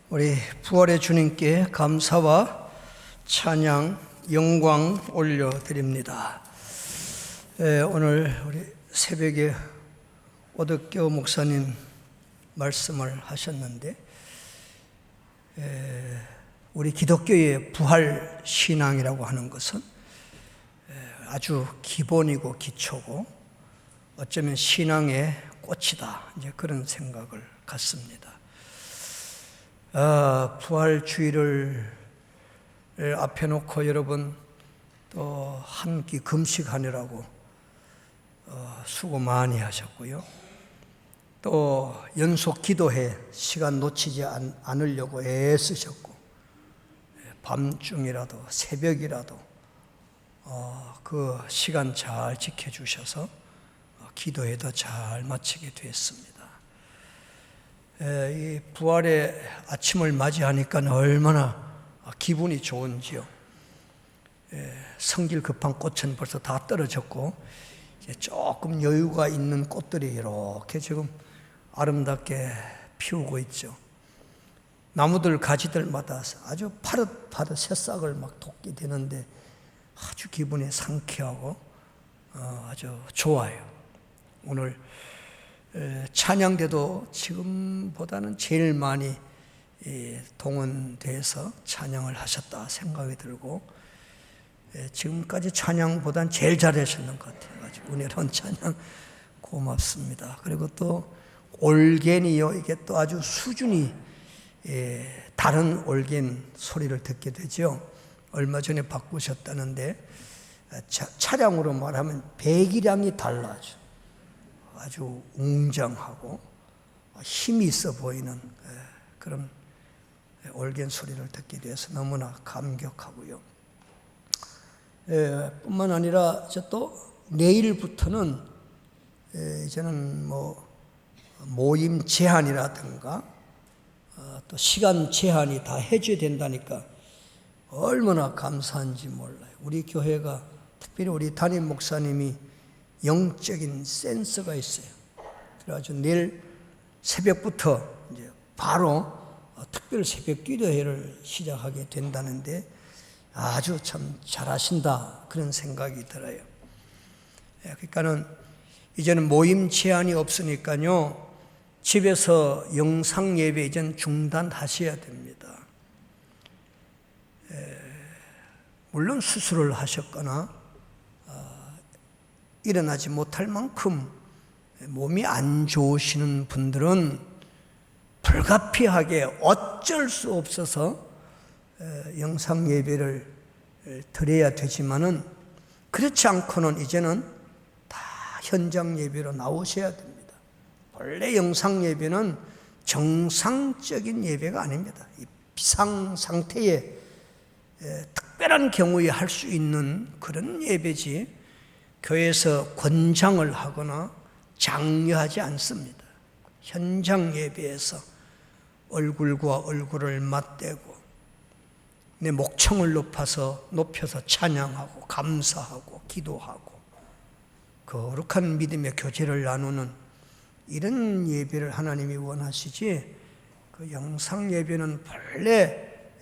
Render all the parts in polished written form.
우리 부활의 주님께 감사와 찬양, 영광 올려드립니다. 오늘 우리 새벽에 오덕교 목사님 말씀을 하셨는데, 우리 기독교의 부활 신앙이라고 하는 것은 아주 기본이고 기초고 어쩌면 신앙의 꽃이다, 이제 그런 생각을 갖습니다. 부활주의를 앞에 놓고 여러분 또 한 끼 금식하느라고 수고 많이 하셨고요. 또 연속 기도회 시간 놓치지 않으려고 애쓰셨고, 밤중이라도 새벽이라도 그 시간 잘 지켜주셔서 기도회도 잘 마치게 됐습니다. 이 부활의 아침을 맞이하니까 얼마나 기분이 좋은지요. 성질 급한 꽃은 벌써 다 떨어졌고, 이제 조금 여유가 있는 꽃들이 이렇게 지금 아름답게 피우고 있죠. 나무들 가지들마다 아주 파릇파릇 새싹을 막 돋게 되는데 아주 기분이 상쾌하고 아주 좋아요. 오늘 찬양대도 지금보다는 제일 많이 동원돼서 찬양을 하셨다 생각이 들고, 지금까지 찬양보다는 제일 잘하셨는 것 같아요. 아주 은혜로운 찬양 고맙습니다. 그리고 또 올겐이요, 이게 또 아주 수준이 다른 올겐 소리를 듣게 되죠. 얼마 전에 바꾸셨다는데, 차량으로 말하면 배기량이 달라져. 아주 웅장하고 힘이 있어 보이는 그런 올겐 소리를 듣게 돼서 너무나 감격하고요. 뿐만 아니라 또 내일부터는 이제는 뭐 모임 제한이라든가 또 시간 제한이 다 해제된다니까 얼마나 감사한지 몰라요. 우리 교회가, 특별히 우리 담임 목사님이 영적인 센스가 있어요. 그래가지고 내일 새벽부터 이제 바로 특별 새벽 기도회를 시작하게 된다는데 아주 참 잘하신다, 그런 생각이 들어요. 그러니까는 이제는 모임 제한이 없으니까요, 집에서 영상 예배 이제는 중단하셔야 됩니다. 물론 수술을 하셨거나 일어나지 못할 만큼 몸이 안 좋으시는 분들은 불가피하게 어쩔 수 없어서 영상 예배를 드려야 되지만은, 그렇지 않고는 이제는 다 현장 예배로 나오셔야 됩니다. 원래 영상 예배는 정상적인 예배가 아닙니다. 비상 상태에 특별한 경우에 할 수 있는 그런 예배지, 교회에서 권장을 하거나 장려하지 않습니다. 현장 예배에서 얼굴과 얼굴을 맞대고 내 목청을 높여서 찬양하고 감사하고 기도하고 거룩한 믿음의 교제를 나누는 이런 예배를 하나님이 원하시지, 그 영상 예배는 본래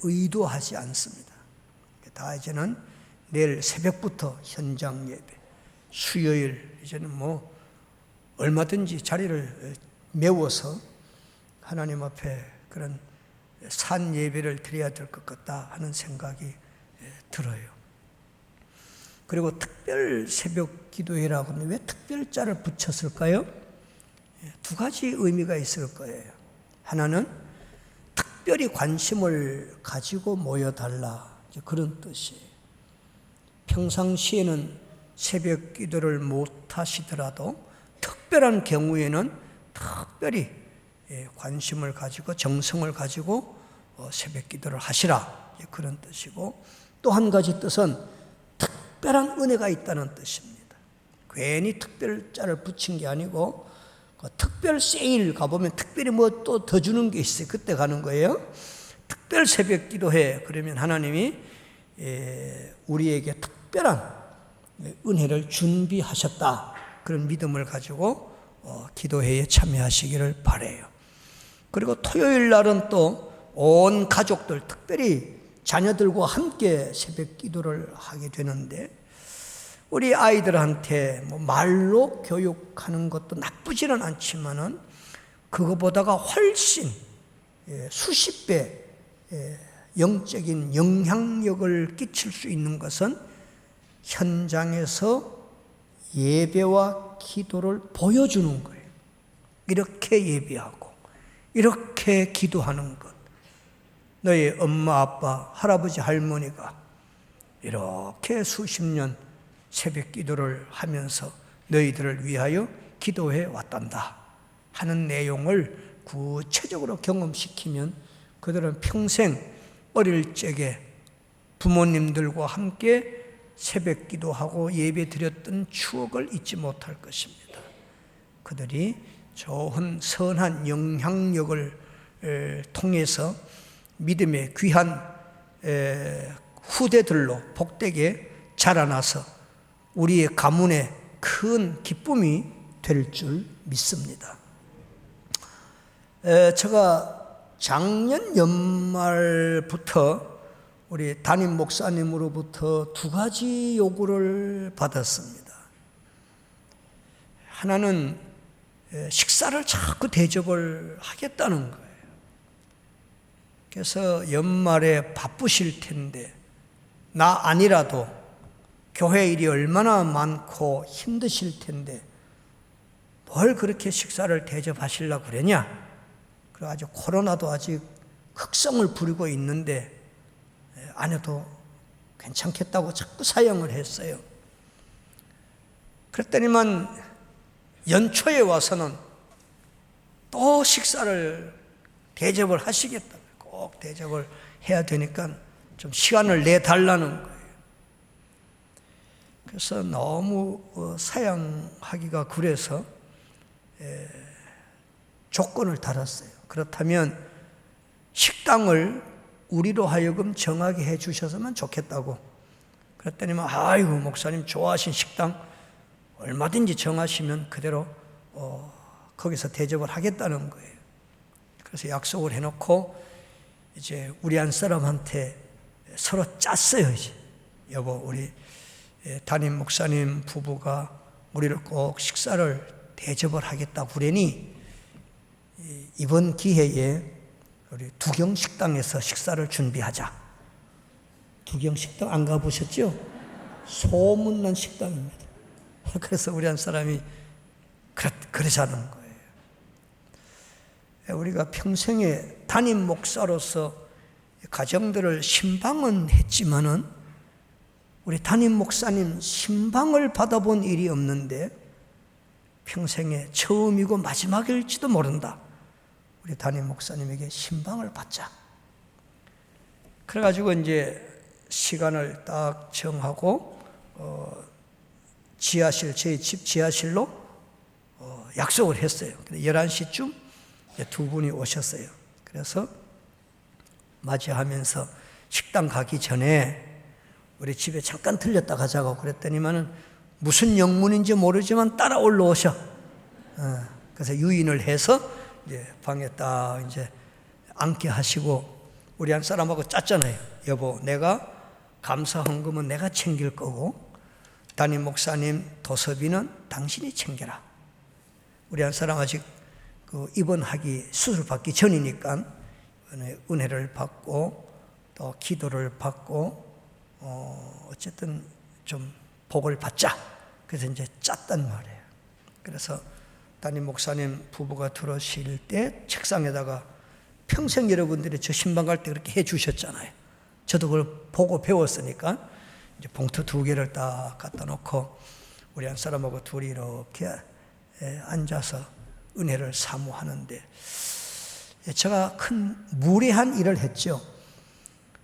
의도하지 않습니다. 다 이제는 내일 새벽부터 현장 예배, 수요일 이제는 뭐 얼마든지 자리를 메워서 하나님 앞에 그런 산 예배를 드려야 될 것 같다 하는 생각이 들어요. 그리고 특별 새벽 기도회라고 하는데 왜 특별자를 붙였을까요? 두 가지 의미가 있을 거예요. 하나는 특별히 관심을 가지고 모여달라, 그런 뜻이에요. 평상시에는 새벽 기도를 못 하시더라도 특별한 경우에는 특별히 관심을 가지고 정성을 가지고 새벽 기도를 하시라, 그런 뜻이고, 또 한 가지 뜻은 특별한 은혜가 있다는 뜻입니다. 괜히 특별자를 붙인 게 아니고, 그 특별 세일 가보면 특별히 뭐 또 더 주는 게 있어요. 그때 가는 거예요. 특별 새벽 기도회, 그러면 하나님이 우리에게 특별한 은혜를 준비하셨다, 그런 믿음을 가지고 기도회에 참여하시기를 바라요. 그리고 토요일 날은 또 온 가족들, 특별히 자녀들과 함께 새벽 기도를 하게 되는데, 우리 아이들한테 뭐 말로 교육하는 것도 나쁘지는 않지만은 그거보다가 훨씬 수십 배 영적인 영향력을 끼칠 수 있는 것은 현장에서 예배와 기도를 보여주는 거예요. 이렇게 예배하고 이렇게 기도하는 것. 너희 엄마, 아빠, 할아버지, 할머니가 이렇게 수십 년 새벽 기도를 하면서 너희들을 위하여 기도해 왔단다 하는 내용을 구체적으로 경험시키면 그들은 평생 어릴 적에 부모님들과 함께 새벽 기도하고 예배 드렸던 추억을 잊지 못할 것입니다. 그들이 좋은 선한 영향력을 통해서 믿음의 귀한 후대들로 복되게 자라나서 우리의 가문에 큰 기쁨이 될 줄 믿습니다. 제가 작년 연말부터 우리 담임 목사님으로부터 두 가지 요구를 받았습니다. 하나는 식사를 자꾸 대접을 하겠다는 거예요. 그래서 연말에 바쁘실 텐데 나 아니라도 교회 일이 얼마나 많고 힘드실 텐데 뭘 그렇게 식사를 대접하시려고 그러냐? 그래가지고 코로나도 아직 흑성을 부리고 있는데 안 해도 괜찮겠다고 자꾸 사양을 했어요. 그랬더니만 연초에 와서는 또 식사를 대접을 하시겠다. 꼭 대접을 해야 되니까 좀 시간을 내달라는 거예요. 그래서 너무 사양하기가 그래서 조건을 달았어요. 그렇다면 식당을 우리로 하여금 정하게 해 주셨으면 좋겠다고. 그랬더니만 아이고 목사님 좋아하신 식당 얼마든지 정하시면 그대로 거기서 대접을 하겠다는 거예요. 그래서 약속을 해놓고 이제 우리 한 사람한테 서로 짰어요. 이제 여보 우리 담임 목사님 부부가 우리를 꼭 식사를 대접을 하겠다고 그러니 이번 기회에 우리 두경식당에서 식사를 준비하자. 두경식당 안 가보셨죠? 소문난 식당입니다. 그래서 우리 한 사람이 그러자는 거예요. 우리가 평생에 담임 목사로서 가정들을 신방은 했지만은 우리 담임 목사님 신방을 받아본 일이 없는데 평생에 처음이고 마지막일지도 모른다. 우리 담임 목사님에게 신방을 받자. 그래가지고 이제 시간을 딱 정하고 지하실, 저희 집 지하실로 약속을 했어요. 11시쯤 두 분이 오셨어요. 그래서 맞이하면서 식당 가기 전에 우리 집에 잠깐 들렸다 가자고 그랬더니만은 무슨 영문인지 모르지만 따라 올라오셔. 그래서 유인을 해서 이제 방에 딱 이제 앉게 하시고 우리 한 사람하고 짰잖아요. 여보, 내가 감사 헌금은 내가 챙길 거고 담임 목사님 도서비는 당신이 챙겨라. 우리 한 사람 아직 그 입원하기 수술 받기 전이니까 은혜를 받고 또 기도를 받고 어쨌든 좀 복을 받자. 그래서 이제 짰단 말이에요. 그래서 담임 목사님 부부가 들어오실 때 책상에다가 평생 여러분들이 저 신방 갈 때 그렇게 해 주셨잖아요. 저도 그걸 보고 배웠으니까 이제 봉투 2개를 딱 갖다 놓고 우리 한 사람하고 둘이 이렇게 앉아서 은혜를 사모하는데 제가 큰 무례한 일을 했죠.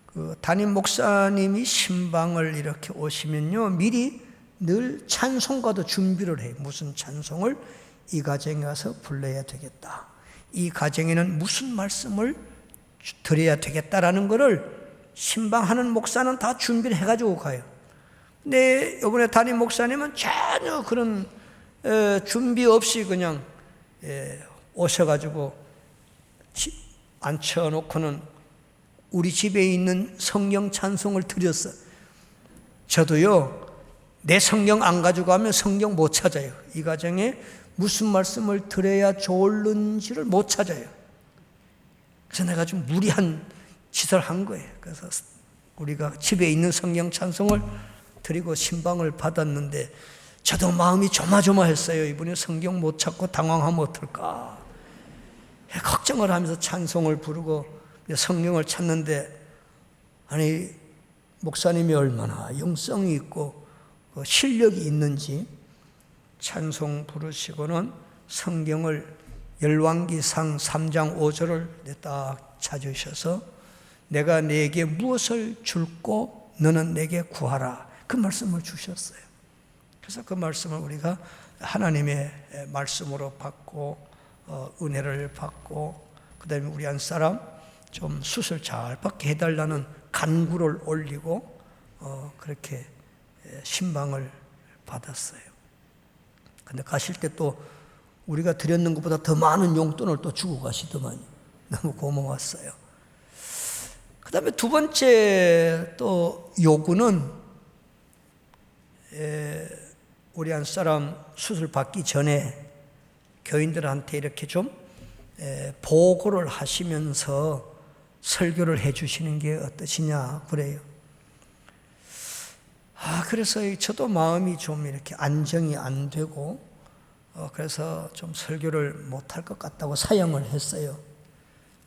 그 담임 목사님이 신방을 이렇게 오시면요 미리 늘 찬송가도 준비를 해요. 무슨 찬송을 이 가정에 와서 불러야 되겠다. 이 가정에는 무슨 말씀을 드려야 되겠다라는 것을 신방하는 목사는 다 준비를 해가지고 가요. 근데 이번에 담임 목사님은 전혀 그런 준비 없이 그냥 오셔가지고 앉혀놓고는 우리 집에 있는 성경 찬송을 드렸어요. 저도요, 내 성경 안 가져가면 성경 못 찾아요. 이 가정에 무슨 말씀을 드려야 좋을는지를 못 찾아요. 그래서 내가 좀 무리한 짓을 한 거예요. 그래서 우리가 집에 있는 성경 찬송을 드리고 신방을 받았는데 저도 마음이 조마조마했어요. 이분이 성경 못 찾고 당황하면 어떨까. 걱정을 하면서 찬송을 부르고 성경을 찾는데, 아니 목사님이 얼마나 영성이 있고 실력이 있는지 찬송 부르시고는 성경을 열왕기상 3장 5절을 딱 찾으셔서 내가 네게 무엇을 줄고 너는 내게 구하라, 그 말씀을 주셨어요. 그래서 그 말씀을 우리가 하나님의 말씀으로 받고 은혜를 받고, 그 다음에 우리 한 사람 좀 수술 잘 받게 해달라는 간구를 올리고 그렇게 신방을 받았어요. 근데 가실 때 또 우리가 드렸는 것보다 더 많은 용돈을 또 주고 가시더만요. 너무 고마웠어요. 그 다음에 두 번째 또 요구는, 우리 한 사람 수술 받기 전에 교인들한테 이렇게 좀 보고를 하시면서 설교를 해 주시는 게 어떠시냐 그래요. 그래서 저도 마음이 좀 이렇게 안정이 안 되고, 그래서 좀 설교를 못할 것 같다고 사양을 했어요.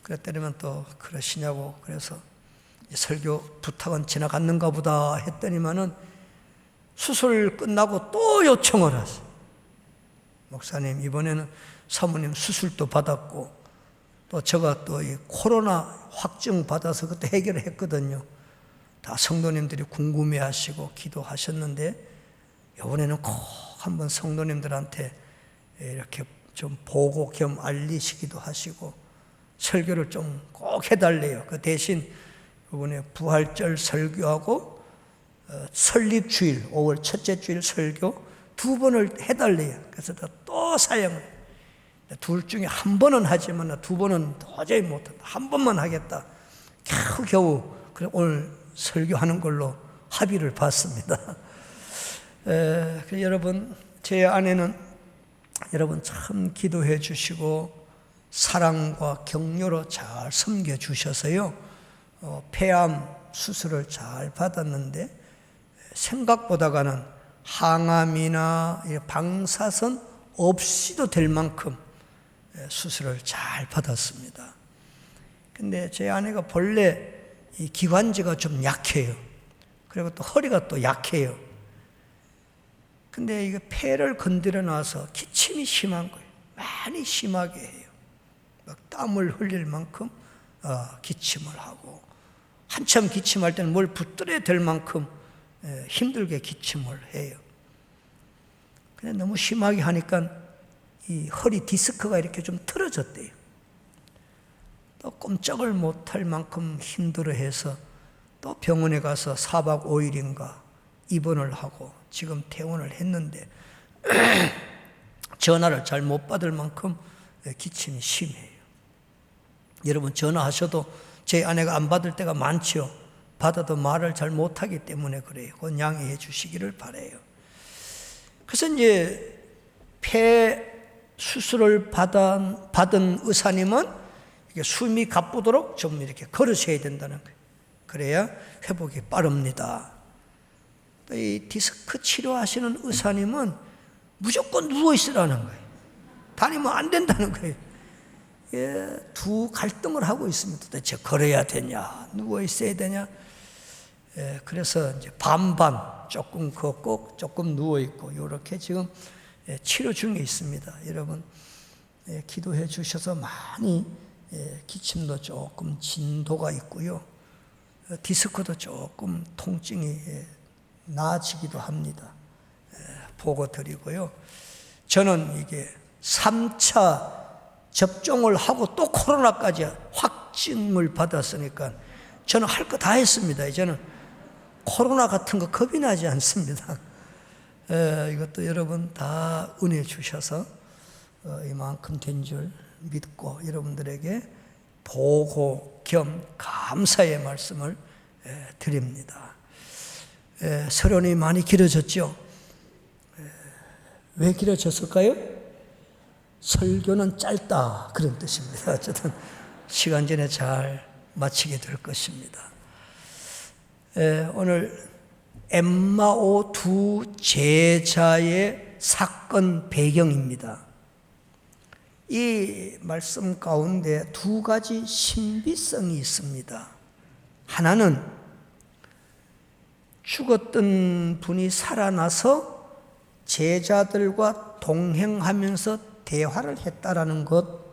그랬더니만 또 그러시냐고, 그래서 설교 부탁은 지나갔는가 보다 했더니만은 수술 끝나고 또 요청을 하세요. 목사님, 이번에는 사모님 수술도 받았고 또 제가 또 이 코로나 확증 받아서 그때 해결을 했거든요. 다 성도님들이 궁금해하시고 기도하셨는데 이번에는 꼭 한번 성도님들한테 이렇게 좀 보고 겸 알리시기도 하시고 설교를 좀 꼭 해달래요. 그 대신 이번에 부활절 설교하고 설립주일 5월 첫째 주일 설교 2번을 해달래요. 그래서 또 사양을, 둘 중에 한 번은 하지만 두 번은 도저히 못한다, 한 번만 하겠다, 겨우 그래 오늘 설교하는 걸로 합의를 봤습니다. 여러분, 제 아내는 여러분 참 기도해 주시고 사랑과 격려로 잘 섬겨 주셔서요, 폐암 수술을 잘 받았는데 생각보다는 항암이나 방사선 없이도 될 만큼 수술을 잘 받았습니다. 근데 제 아내가 본래 이 기관지가 좀 약해요. 그리고 또 허리가 또 약해요. 근데 이게 폐를 건드려 놔서 기침이 심한 거예요. 많이 심하게 해요. 막 땀을 흘릴 만큼 기침을 하고, 한참 기침할 때는 뭘 붙들어야 될 만큼 힘들게 기침을 해요. 근데 너무 심하게 하니까 이 허리 디스크가 이렇게 좀 틀어졌대요. 또 꼼짝을 못할 만큼 힘들어해서 또 병원에 가서 4박 5일인가 입원을 하고 지금 퇴원을 했는데 전화를 잘 못 받을 만큼 기침이 심해요. 여러분, 전화하셔도 제 아내가 안 받을 때가 많죠. 받아도 말을 잘 못하기 때문에 그래요. 그건 양해해 주시기를 바라요. 그래서 이제 폐 수술을 받은 의사님은 숨이 가쁘도록 좀 이렇게 걸으셔야 된다는 거예요. 그래야 회복이 빠릅니다. 또 이 디스크 치료하시는 의사님은 무조건 누워 있으라는 거예요. 다니면 안 된다는 거예요. 두 갈등을 하고 있습니다. 도대체 걸어야 되냐, 누워 있어야 되냐. 그래서 이제 반반, 조금 걷고 조금 누워 있고 이렇게 지금 치료 중에 있습니다. 여러분, 기도해 주셔서 많이 기침도 조금 진도가 있고요, 디스크도 조금 통증이 나아지기도 합니다. 보고 드리고요. 저는 이게 3차 접종을 하고 또 코로나까지 확증을 받았으니까 저는 할 거 다 했습니다. 이제는 코로나 같은 거 겁이 나지 않습니다. 이것도 여러분 다 은혜 주셔서 이만큼 된 줄 믿고 여러분들에게 보고 겸 감사의 말씀을 드립니다. 서론이 많이 길어졌죠. 왜 길어졌을까요? 설교는 짧다 그런 뜻입니다. 어쨌든 시간 전에 잘 마치게 될 것입니다. 오늘 엠마오 두 제자의 사건 배경입니다. 이 말씀 가운데 두 가지 신비성이 있습니다. 하나는 죽었던 분이 살아나서 제자들과 동행하면서 대화를 했다라는 것,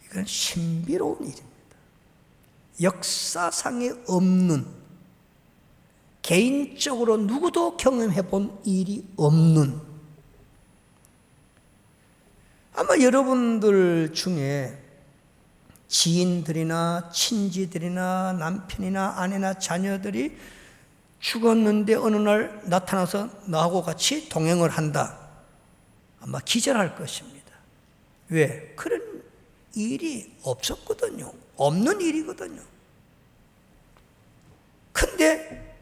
이건 신비로운 일입니다. 역사상에 없는, 개인적으로 누구도 경험해 본 일이 없는, 아마 여러분들 중에 지인들이나 친지들이나 남편이나 아내나 자녀들이 죽었는데 어느 날 나타나서 나하고 같이 동행을 한다. 아마 기절할 것입니다. 왜? 그런 일이 없었거든요. 없는 일이거든요. 근데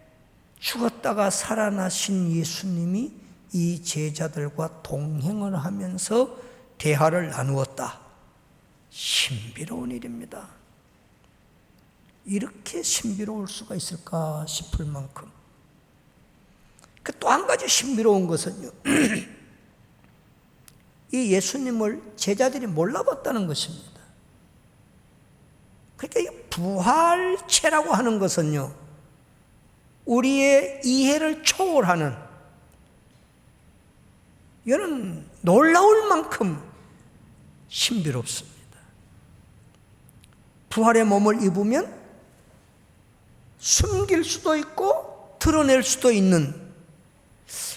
죽었다가 살아나신 예수님이 이 제자들과 동행을 하면서 대화를 나누었다. 신비로운 일입니다. 이렇게 신비로울 수가 있을까 싶을 만큼. 또 한 가지 신비로운 것은요, 이 예수님을 제자들이 몰라봤다는 것입니다. 그러니까 이 부활체라고 하는 것은요, 우리의 이해를 초월하는, 이거는 놀라울 만큼 신비롭습니다. 부활의 몸을 입으면 숨길 수도 있고 드러낼 수도 있는,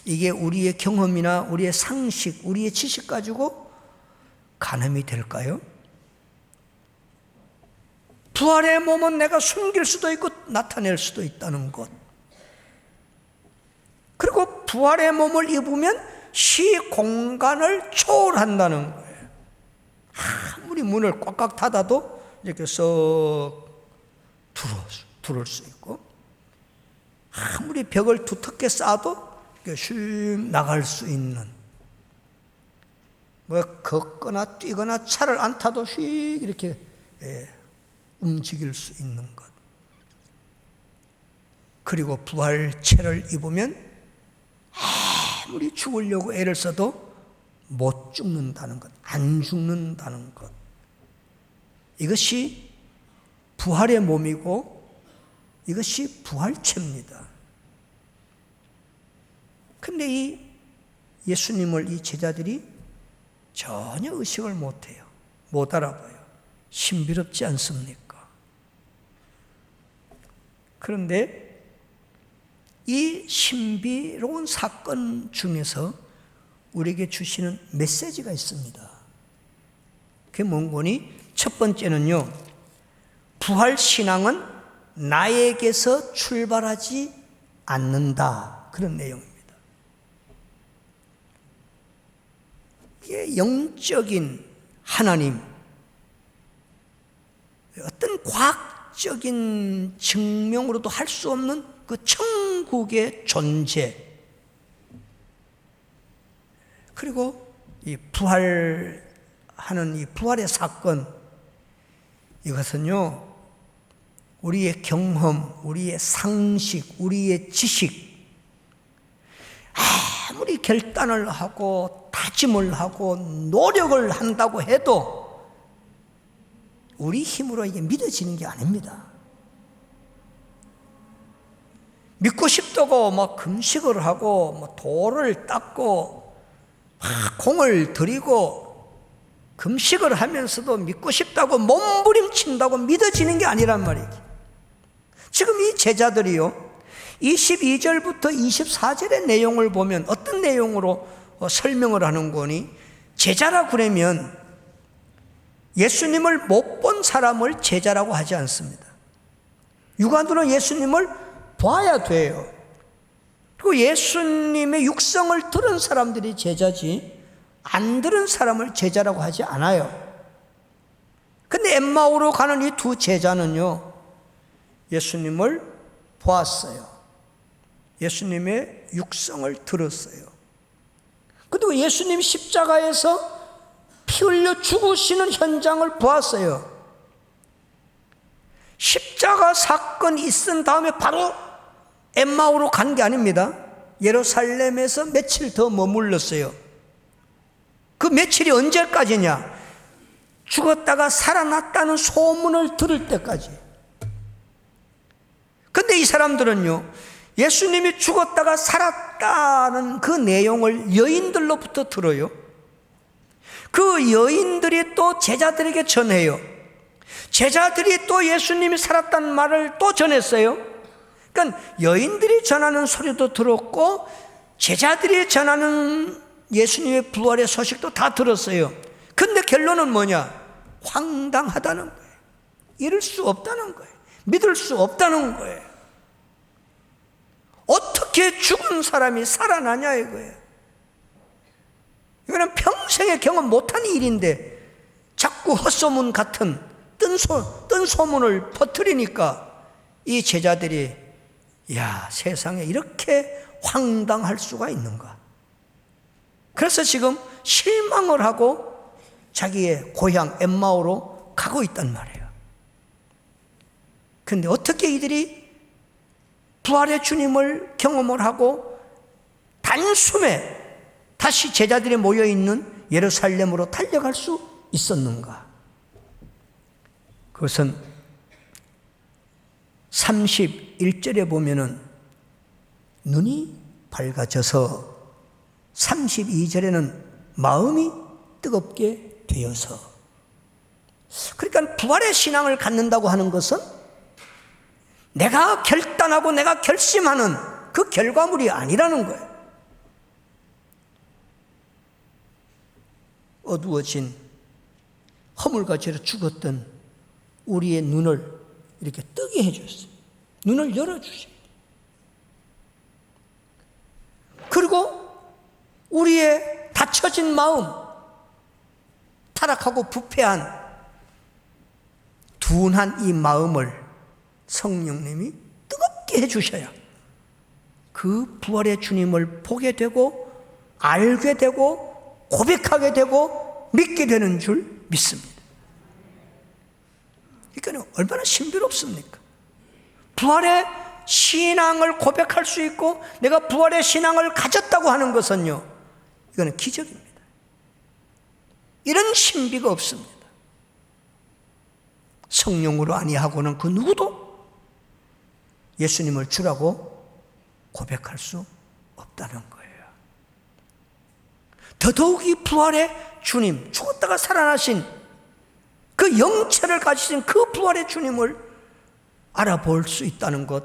이게 우리의 경험이나 우리의 상식, 우리의 지식 가지고 가늠이 될까요? 부활의 몸은 내가 숨길 수도 있고 나타낼 수도 있다는 것. 그리고 부활의 몸을 입으면 시 공간을 초월한다는 거예요. 아무리 문을 꽉꽉 닫아도 이렇게 썩 들어올 수 있고, 아무리 벽을 두텁게 쌓아도 슉 나갈 수 있는, 뭐 걷거나 뛰거나 차를 안 타도 휙 이렇게 움직일 수 있는 것. 그리고 부활체를 입으면 아무리 죽으려고 애를 써도 못 죽는다는 것, 안 죽는다는 것. 이것이 부활의 몸이고 이것이 부활체입니다. 근데 이 예수님을 이 제자들이 전혀 의식을 못해요. 못 알아봐요. 신비롭지 않습니까? 그런데 이 신비로운 사건 중에서 우리에게 주시는 메시지가 있습니다. 그게 뭔 거니? 첫 번째는요, 부활신앙은 나에게서 출발하지 않는다. 그런 내용입니다. 이게 영적인 하나님, 어떤 과학적인 증명으로도 할 수 없는 그 천국의 존재, 그리고 이 부활하는 이 부활의 사건, 이것은요, 우리의 경험, 우리의 상식, 우리의 지식, 아무리 결단을 하고 다짐을 하고 노력을 한다고 해도 우리 힘으로 이게 믿어지는 게 아닙니다. 믿고 싶다고 막 금식을 하고 뭐 돌을 닦고 막 공을 들이고 금식을 하면서도 믿고 싶다고 몸부림친다고 믿어지는 게 아니란 말이지. 지금 이 제자들이요, 22절부터 24절의 내용을 보면 어떤 내용으로 설명을 하는 거니? 제자라 그러면 예수님을 못 본 사람을 제자라고 하지 않습니다. 육안으로 예수님을 봐야 돼요. 그리고 예수님의 육성을 들은 사람들이 제자지, 안 들은 사람을 제자라고 하지 않아요. 근데 엠마오로 가는 이 두 제자는요, 예수님을 보았어요. 예수님의 육성을 들었어요. 그리고 예수님 십자가에서 피 흘려 죽으시는 현장을 보았어요. 십자가 사건이 있은 다음에 바로 엠마오로 간 게 아닙니다. 예루살렘에서 며칠 더 머물렀어요. 그 며칠이 언제까지냐? 죽었다가 살아났다는 소문을 들을 때까지. 근데 이 사람들은요, 예수님이 죽었다가 살았다는 그 내용을 여인들로부터 들어요. 그 여인들이 또 제자들에게 전해요. 제자들이 또 예수님이 살았다는 말을 또 전했어요. 그러니까 여인들이 전하는 소리도 들었고 제자들이 전하는 예수님의 부활의 소식도 다 들었어요. 근데 결론은 뭐냐? 황당하다는 거예요. 이럴 수 없다는 거예요. 믿을 수 없다는 거예요. 어떻게 죽은 사람이 살아나냐 이거예요. 이거는 평생에 경험 못한 일인데 자꾸 헛소문 같은 뜬 소문을 퍼뜨리니까 이 제자들이 야, 세상에 이렇게 황당할 수가 있는가. 그래서 지금 실망을 하고 자기의 고향 엠마오로 가고 있단 말이에요. 그런데 어떻게 이들이 부활의 주님을 경험을 하고 단숨에 다시 제자들이 모여있는 예루살렘으로 달려갈 수 있었는가? 그것은 31절에 보면은 눈이 밝아져서 32절에는 마음이 뜨겁게 되어서, 그러니까 부활의 신앙을 갖는다고 하는 것은 내가 결단하고 내가 결심하는 그 결과물이 아니라는 거예요. 어두워진 허물같이 죽었던 우리의 눈을 이렇게 뜨게 해줬어요. 눈을 열어주셔요. 그리고 우리의 닫혀진 마음, 타락하고 부패한 둔한 이 마음을 성령님이 뜨겁게 해주셔야 그 부활의 주님을 보게 되고 알게 되고 고백하게 되고 믿게 되는 줄 믿습니다. 그러니까 얼마나 신비롭습니까? 부활의 신앙을 고백할 수 있고 내가 부활의 신앙을 가졌다고 하는 것은요, 이거는 기적입니다. 이런 신비가 없습니다. 성령으로 아니하고는 그 누구도 예수님을 주라고 고백할 수 없다는 거예요. 더더욱이 부활의 주님, 죽었다가 살아나신 그 영체를 가지신 그 부활의 주님을 알아볼 수 있다는 것,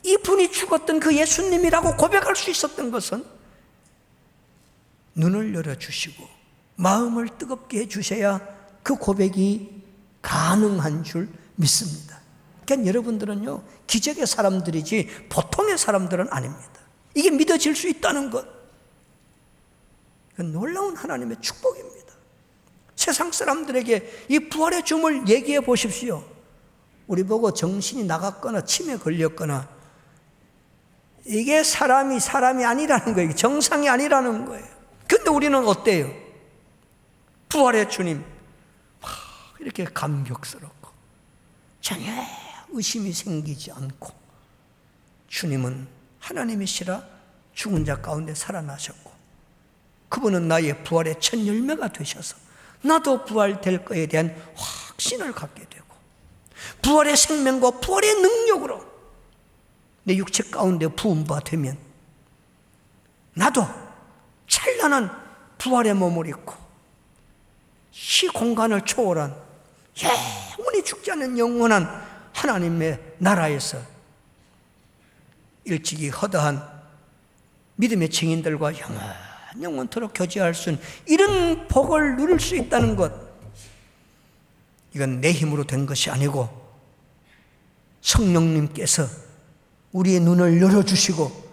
이분이 죽었던 그 예수님이라고 고백할 수 있었던 것은 눈을 열어주시고 마음을 뜨겁게 해주셔야 그 고백이 가능한 줄 믿습니다. 그러니까 여러분들은요, 기적의 사람들이지 보통의 사람들은 아닙니다. 이게 믿어질 수 있다는 것, 놀라운 하나님의 축복입니다. 세상 사람들에게 이 부활의 줌을 얘기해 보십시오. 우리 보고 정신이 나갔거나 치매 걸렸거나 이게 사람이 아니라는 거예요. 정상이 아니라는 거예요. 근데 우리는 어때요? 부활의 주님 이렇게 감격스럽고 전혀 의심이 생기지 않고, 주님은 하나님이시라 죽은 자 가운데 살아나셨고 그분은 나의 부활의 첫 열매가 되셔서 나도 부활될 거에 대한 확신을 갖게 되고 부활의 생명과 부활의 능력으로 내 육체 가운데 부음바 되면 나도 찬란한 부활의 몸을 입고 시공간을 초월한 영원히 죽지 않는 영원한 하나님의 나라에서 일찍이 허다한 믿음의 증인들과 영원토록 교제할 수 있는 이런 복을 누릴 수 있다는 것, 이건 내 힘으로 된 것이 아니고 성령님께서 우리의 눈을 열어주시고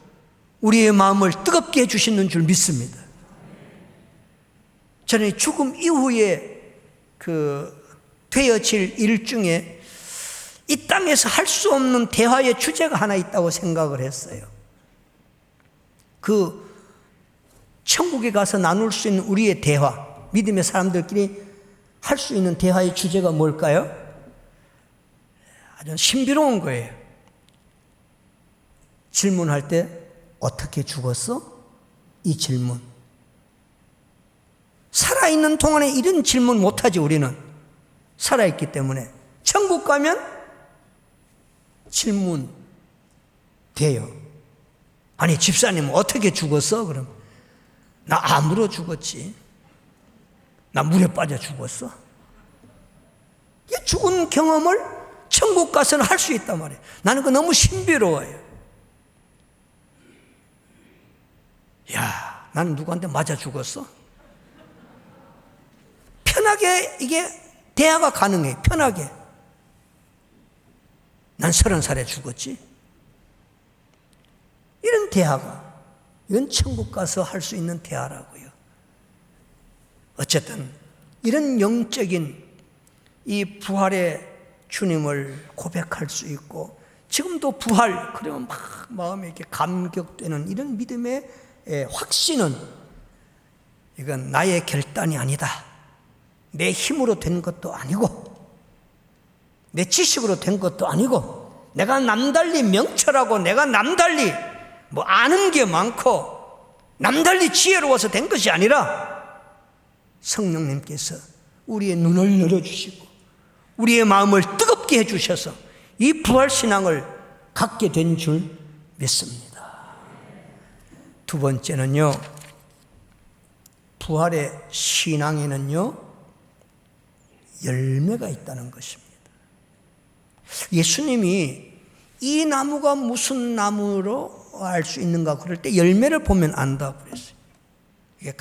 우리의 마음을 뜨겁게 해주시는 줄 믿습니다. 저는 죽음 이후에 되어질 일 중에 이 땅에서 할 수 없는 대화의 주제가 하나 있다고 생각을 했어요. 그 천국에 가서 나눌 수 있는 우리의 대화, 믿음의 사람들끼리 할 수 있는 대화의 주제가 뭘까요? 아주 신비로운 거예요. 질문할 때 어떻게 죽었어? 이 질문. 살아있는 동안에 이런 질문 못하지. 우리는 살아있기 때문에. 천국 가면 질문 돼요. 아니 집사님 어떻게 죽었어? 그럼 나 암으로 죽었지. 나 물에 빠져 죽었어. 이 죽은 경험을 천국 가서는 할 수 있단 말이에요. 나는 그거 너무 신비로워요. 야, 나는 누구한테 맞아 죽었어? 편하게 이게 대화가 가능해. 편하게. 난 30살에 죽었지. 이런 대화가, 이건 천국 가서 할 수 있는 대화라고요. 어쨌든 이런 영적인 이 부활의 주님을 고백할 수 있고, 지금도 부활, 그러면 막 마음에 이렇게 감격되는 이런 믿음의 확신은, 이건 나의 결단이 아니다. 내 힘으로 된 것도 아니고, 내 지식으로 된 것도 아니고, 내가 남달리 명철하고 내가 남달리 뭐 아는 게 많고 남달리 지혜로워서 된 것이 아니라 성령님께서 우리의 눈을 열어주시고 우리의 마음을 뜨겁게 해주셔서 이 부활신앙을 갖게 된 줄 믿습니다. 두 번째는요, 부활의 신앙에는요 열매가 있다는 것입니다. 예수님이 이 나무가 무슨 나무로 알 수 있는가 그럴 때 열매를 보면 안다고 그랬어요. 이게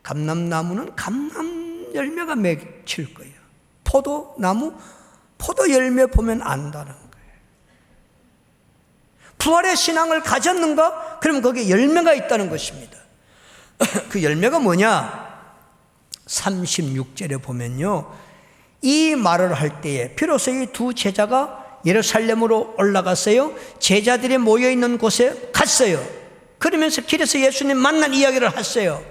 감람나무는 감람 열매가 맺힐 거예요. 포도나무, 포도 열매 보면 안다는 거예요. 부활의 신앙을 가졌는가? 그러면 거기에 열매가 있다는 것입니다. 그 열매가 뭐냐? 36절에 보면요, 이 말을 할 때에 비로소 이 두 제자가 예루살렘으로 올라갔어요. 제자들이 모여있는 곳에 갔어요. 그러면서 길에서 예수님 만난 이야기를 했어요.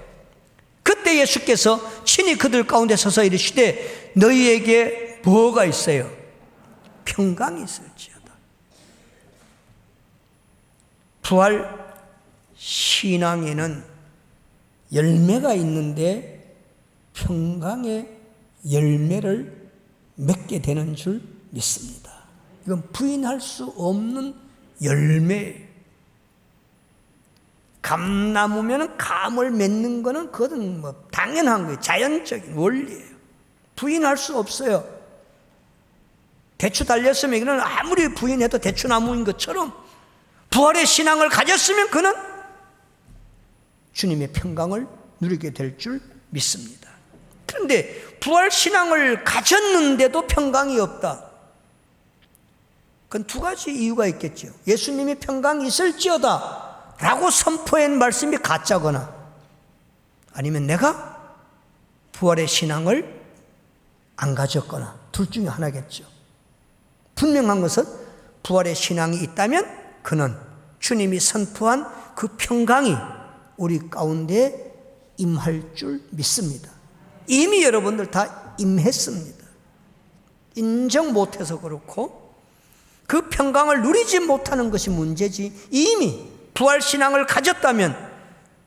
그때 예수께서 친히 그들 가운데 서서 이르시되 너희에게 뭐가 있어요? 평강이 있을지어다. 부활 신앙에는 열매가 있는데 평강의 열매를 맺게 되는 줄 믿습니다. 이건 부인할 수 없는 열매예요. 감나무면 감을 맺는 거는 그건 뭐 당연한 거예요. 자연적인 원리예요. 부인할 수 없어요. 대추 달렸으면 이거는 아무리 부인해도 대추나무인 것처럼 부활의 신앙을 가졌으면 그는 주님의 평강을 누리게 될 줄 믿습니다. 그런데 부활 신앙을 가졌는데도 평강이 없다. 그건 두 가지 이유가 있겠죠. 예수님이 평강이 있을지어다 라고 선포한 말씀이 가짜거나, 아니면 내가 부활의 신앙을 안 가졌거나, 둘 중에 하나겠죠. 분명한 것은 부활의 신앙이 있다면 그는 주님이 선포한 그 평강이 우리 가운데 임할 줄 믿습니다. 이미 여러분들 다 임했습니다. 인정 못해서 그렇고 그 평강을 누리지 못하는 것이 문제지, 이미 부활신앙을 가졌다면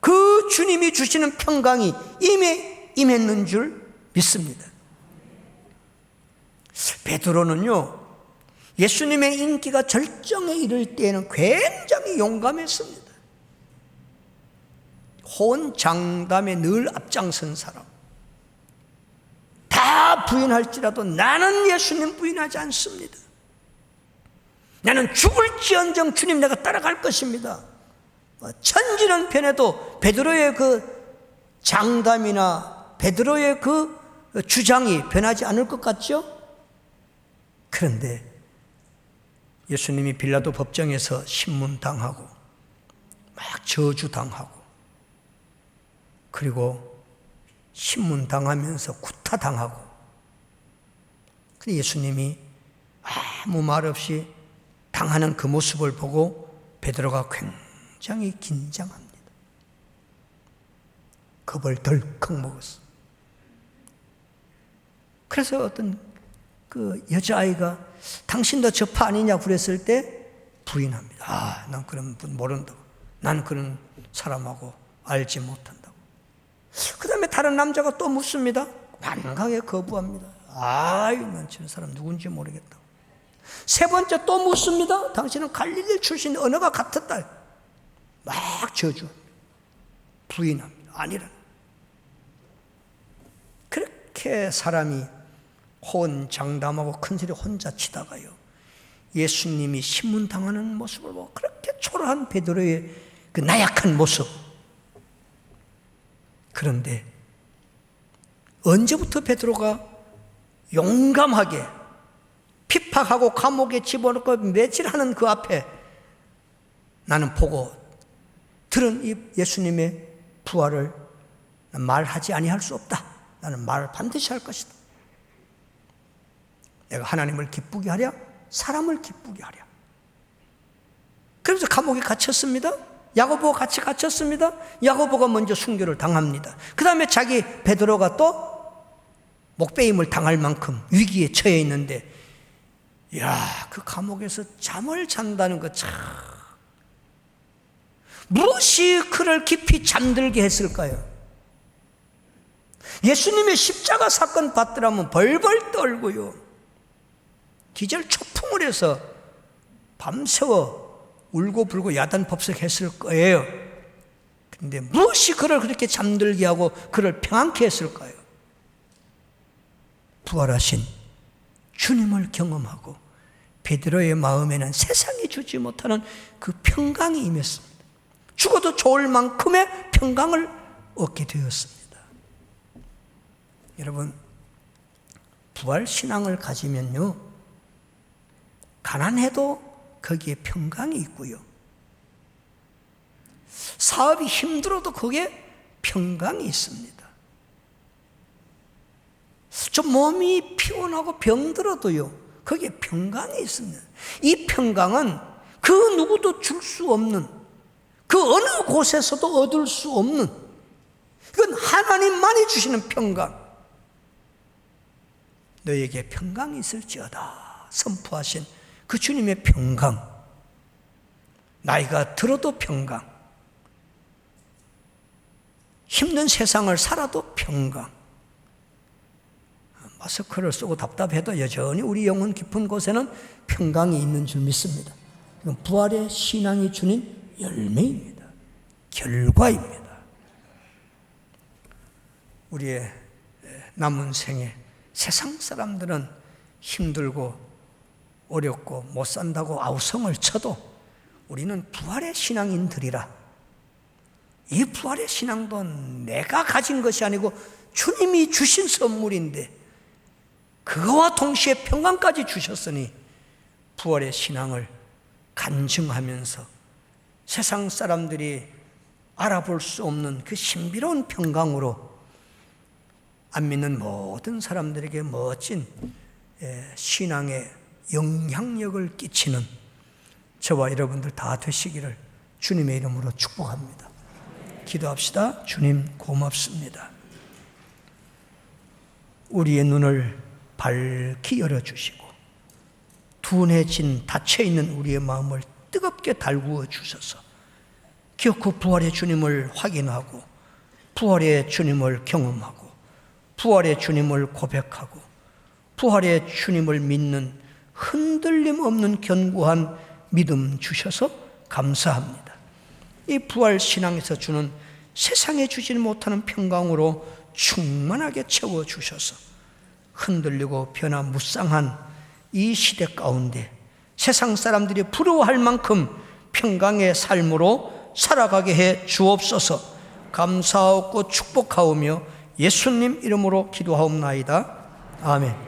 그 주님이 주시는 평강이 이미 임했는 줄 믿습니다. 베드로는요, 예수님의 인기가 절정에 이를 때에는 굉장히 용감했습니다. 호언장담에 늘 앞장선 사람. 다 부인할지라도 나는 예수님 부인하지 않습니다. 나는 죽을지언정 주님 내가 따라갈 것입니다. 천지는 변해도 베드로의 그 장담이나 베드로의 그 주장이 변하지 않을 것 같죠? 그런데 예수님이 빌라도 법정에서 신문당하고 막 저주당하고, 그리고 신문당하면서 구타당하고, 근데 예수님이 아무 말 없이 당하는 그 모습을 보고 베드로가 굉장히 긴장합니다. 겁을 덜컥 먹었어. 그래서 어떤 그 여자아이가 당신도 저파 아니냐 그랬을 때 부인합니다. 난 그런 분 모른다고. 난 그런 사람하고 알지 못한다고. 그 다음에 다른 남자가 또 묻습니다. 완강하게 거부합니다. 난 저런 사람 누군지 모르겠다고. 세 번째 또 묻습니다. 당신은 갈릴리 출신, 언어가 같았다. 막 저주합니다. 부인합니다. 아니라. 그렇게 사람이 호언장담하고 큰소리 혼자 치다가요, 예수님이 신문당하는 모습을 보고 그렇게 초라한 베드로의 그 나약한 모습. 그런데 언제부터 베드로가 용감하게 핍박하고 감옥에 집어넣고 매질하는 그 앞에 나는 보고 들은 이 예수님의 부활을 말하지 아니할 수 없다. 나는 말을 반드시 할 것이다. 내가 하나님을 기쁘게 하랴, 사람을 기쁘게 하랴. 그래서 감옥에 갇혔습니다. 야고보가 같이 갇혔습니다. 야고보가 먼저 순교를 당합니다. 그 다음에 자기 베드로가 또 목베임을 당할 만큼 위기에 처해 있는데, 그 감옥에서 잠을 잔다는 것 참, 무엇이 그를 깊이 잠들게 했을까요? 예수님의 십자가 사건 받더라면 벌벌 떨고요, 기절 초풍을 해서 밤새워 울고불고 야단법석했을 거예요. 그런데 무엇이 그를 그렇게 잠들게 하고 그를 평안케 했을까요? 부활하신 주님을 경험하고 베드로의 마음에는 세상이 주지 못하는 그 평강이 임했습니다. 죽어도 좋을 만큼의 평강을 얻게 되었습니다. 여러분, 부활신앙을 가지면요, 가난해도 거기에 평강이 있고요, 사업이 힘들어도 거기에 평강이 있습니다. 좀 몸이 피곤하고 병들어도요, 거기에 평강이 있습니다. 이 평강은 그 누구도 줄 수 없는, 그 어느 곳에서도 얻을 수 없는, 이건 하나님만이 주시는 평강. 너에게 평강이 있을지어다 선포하신 그 주님의 평강, 나이가 들어도 평강, 힘든 세상을 살아도 평강. 마스크를 쓰고 답답해도 여전히 우리 영혼 깊은 곳에는 평강이 있는 줄 믿습니다. 이건 부활의 신앙이 주는 열매입니다. 결과입니다. 우리의 남은 생에 세상 사람들은 힘들고 어렵고 못 산다고 아우성을 쳐도 우리는 부활의 신앙인들이라, 이 부활의 신앙도 내가 가진 것이 아니고 주님이 주신 선물인데 그거와 동시에 평강까지 주셨으니 부활의 신앙을 간증하면서 세상 사람들이 알아볼 수 없는 그 신비로운 평강으로 안 믿는 모든 사람들에게 멋진 신앙의 영향력을 끼치는 저와 여러분들 다 되시기를 주님의 이름으로 축복합니다. 기도합시다. 주님 고맙습니다. 우리의 눈을 밝히 열어주시고 둔해진 닫혀있는 우리의 마음을 뜨겁게 달구어 주셔서 기어코 부활의 주님을 확인하고 부활의 주님을 경험하고 부활의 주님을 고백하고 부활의 주님을 믿는 흔들림 없는 견고한 믿음 주셔서 감사합니다. 이 부활 신앙에서 주는 세상에 주지 못하는 평강으로 충만하게 채워주셔서 흔들리고 변화무쌍한 이 시대 가운데 세상 사람들이 부러워할 만큼 평강의 삶으로 살아가게 해 주옵소서. 감사하고 축복하오며 예수님 이름으로 기도하옵나이다. 아멘.